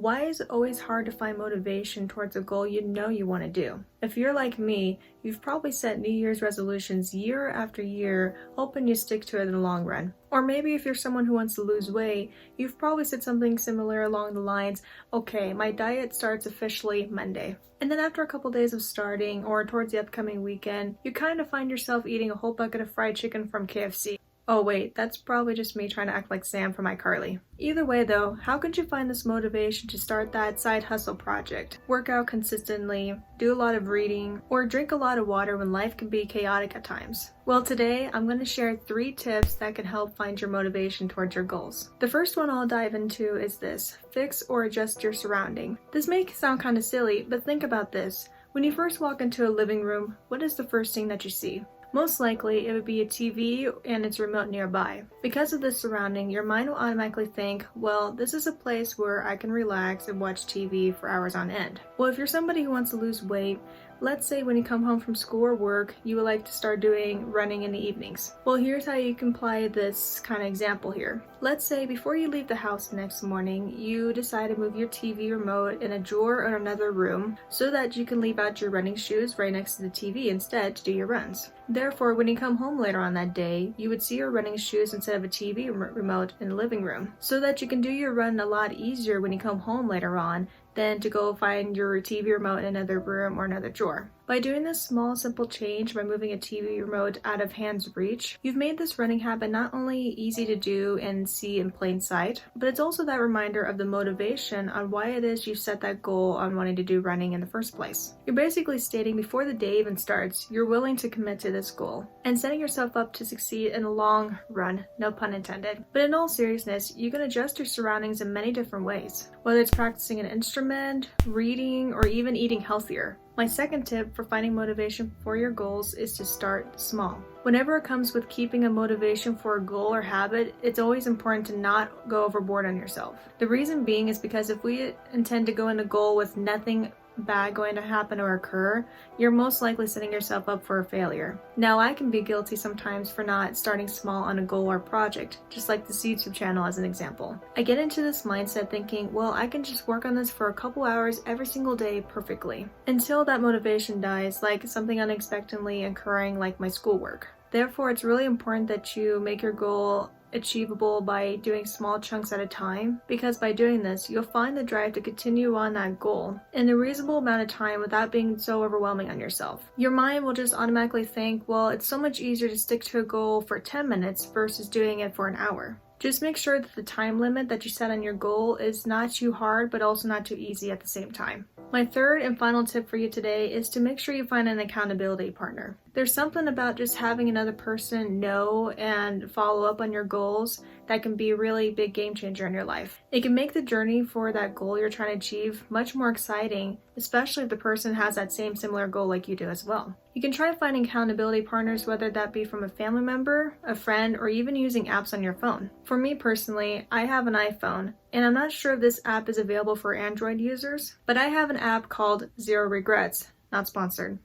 Why is it always hard to find motivation towards a goal you know you want to do? If you're like me, you've probably set New Year's resolutions year after year, hoping you stick to it in the long run. Or maybe if you're someone who wants to lose weight, you've probably said something similar along the lines, okay, my diet starts officially Monday. And then after a couple days of starting, or towards the upcoming weekend, you kind of find yourself eating a whole bucket of fried chicken from KFC. Oh wait, that's probably just me trying to act like Sam from iCarly. Either way though, how could you find this motivation to start that side hustle project? Work out consistently, do a lot of reading, or drink a lot of water when life can be chaotic at times? Well, today I'm going to share 3 tips that can help find your motivation towards your goals. The first one I'll dive into is this: fix or adjust your surrounding. This may sound kind of silly, but think about this. When you first walk into a living room, what is the first thing that you see? Most likely, it would be a TV and its remote nearby. Because of this surrounding, your mind will automatically think, well, this is a place where I can relax and watch TV for hours on end. Well, if you're somebody who wants to lose weight, let's say when you come home from school or work, you would like to start doing running in the evenings. Well, here's how you can apply this kind of example here. Let's say before you leave the house the next morning, you decide to move your TV remote in a drawer or another room so that you can leave out your running shoes right next to the TV instead to do your runs. Therefore, when you come home later on that day, you would see your running shoes instead of a TV remote in the living room, so that you can do your run a lot easier when you come home later on than to go find your TV remote in another room or another drawer. By doing this small, simple change by moving a TV remote out of hand's reach, you've made this running habit not only easy to do and see in plain sight, but it's also that reminder of the motivation on why it is you set that goal on wanting to do running in the first place. You're basically stating before the day even starts, you're willing to commit to this goal, and setting yourself up to succeed in the long run, no pun intended. But in all seriousness, you can adjust your surroundings in many different ways, whether it's practicing an instrument, reading, or even eating healthier. My second tip for finding motivation for your goals is to start small. Whenever it comes with keeping a motivation for a goal or habit, it's always important to not go overboard on yourself. The reason being is because if we intend to go in a goal with nothing bad going to happen or occur, you're most likely setting yourself up for a failure. Now, I can be guilty sometimes for not starting small on a goal or project, just like this YouTube channel as an example. I get into this mindset thinking, well, I can just work on this for a couple hours every single day perfectly, until that motivation dies, like something unexpectedly occurring like my schoolwork. Therefore, it's really important that you make your goal achievable by doing small chunks at a time, because by doing this, you'll find the drive to continue on that goal in a reasonable amount of time without being so overwhelming on yourself. Your mind will just automatically think, well, it's so much easier to stick to a goal for 10 minutes versus doing it for an hour. Just make sure that the time limit that you set on your goal is not too hard, but also not too easy at the same time. My third and final tip for you today is to make sure you find an accountability partner. There's something about just having another person know and follow up on your goals that can be a really big game changer in your life. It can make the journey for that goal you're trying to achieve much more exciting, especially if the person has that same similar goal like you do as well. You can try finding accountability partners, whether that be from a family member, a friend, or even using apps on your phone. For me personally, I have an iPhone, and I'm not sure if this app is available for Android users, but I have an app called Zero Regrets, not sponsored,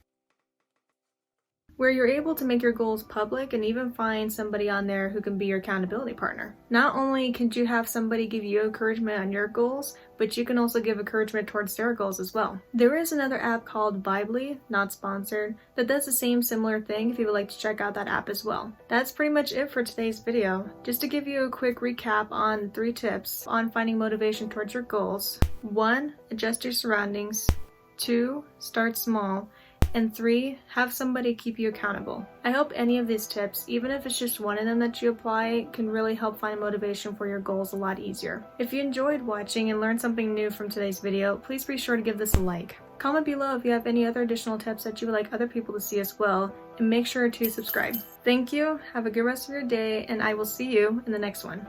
where you're able to make your goals public and even find somebody on there who can be your accountability partner. Not only can you have somebody give you encouragement on your goals, but you can also give encouragement towards their goals as well. There is another app called Vibely, not sponsored, that does the same similar thing if you would like to check out that app as well. That's pretty much it for today's video. Just to give you a quick recap on 3 tips on finding motivation towards your goals. 1. Adjust your surroundings. 2. Start small. And 3, have somebody keep you accountable. I hope any of these tips, even if it's just one of them that you apply, can really help find motivation for your goals a lot easier. If you enjoyed watching and learned something new from today's video, please be sure to give this a like. Comment below if you have any other additional tips that you would like other people to see as well, and make sure to subscribe. Thank you, have a good rest of your day, and I will see you in the next one.